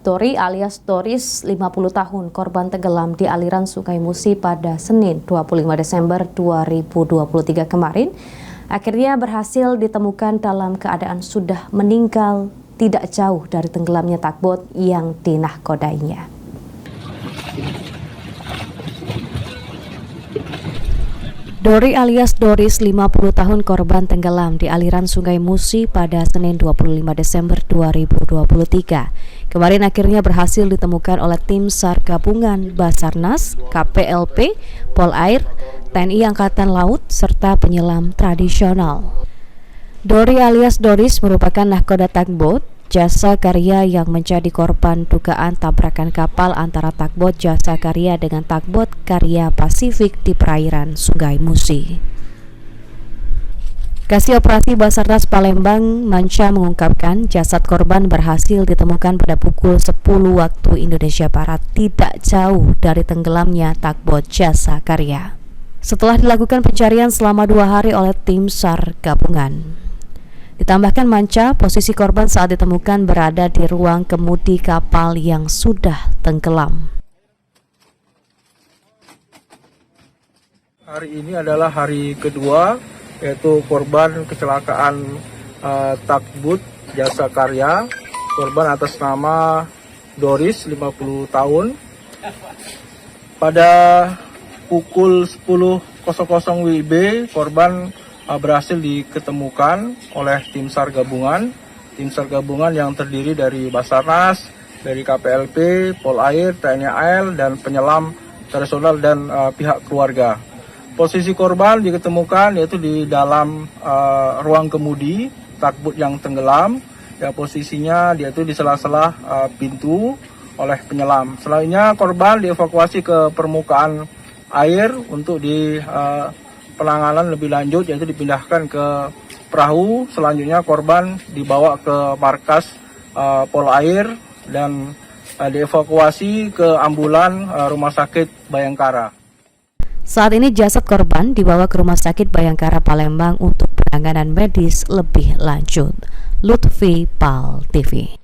Dori alias Doris, 50 tahun, korban tenggelam di aliran Sungai Musi pada Senin 25 Desember 2023 kemarin, akhirnya berhasil ditemukan dalam keadaan sudah meninggal tidak jauh dari tenggelamnya takbot yang dinahkodainya. Dori alias Doris, 50 tahun, korban tenggelam di aliran Sungai Musi pada Senin 25 Desember 2023. Kemarin akhirnya berhasil ditemukan oleh tim SAR gabungan Basarnas, KPLP, Polair, TNI Angkatan Laut, serta penyelam tradisional. Dori alias Doris merupakan nahkoda takbot Jasa Karya yang menjadi korban dugaan tabrakan kapal antara takbot Jasa Karya dengan takbot Karya Pasifik di perairan Sungai Musi. Kasih Operasi Basarnas Palembang Manca mengungkapkan jasad korban berhasil ditemukan pada pukul 10 waktu Indonesia Barat, tidak jauh dari tenggelamnya takbot Jasa Karya. Setelah dilakukan pencarian selama 2 hari oleh tim SAR gabungan. Ditambahkan Manca, posisi korban saat ditemukan berada di ruang kemudi kapal yang sudah tenggelam. Hari ini adalah hari kedua, yaitu korban kecelakaan takbot Jasa Karya, korban atas nama Doris, 50 tahun. Pada pukul 10.00 WIB, korban berhasil diketemukan oleh tim SAR gabungan. Tim SAR gabungan yang terdiri dari Basarnas, dari KPLP, Polair, TNI AL, dan penyelam tradisional dan pihak keluarga. Posisi korban diketemukan yaitu di dalam ruang kemudi takbot yang tenggelam. Ya, posisinya yaitu di sela-sela pintu oleh penyelam. Selanjutnya korban dievakuasi ke permukaan air untuk di penanganan lebih lanjut, yaitu dipindahkan ke perahu. Selanjutnya korban dibawa ke markas Polair dan dievakuasi ke ambulan Rumah Sakit Bayangkara. Saat ini jasad korban dibawa ke Rumah Sakit Bayangkara Palembang untuk penanganan medis lebih lanjut. Lutfi, PAL TV.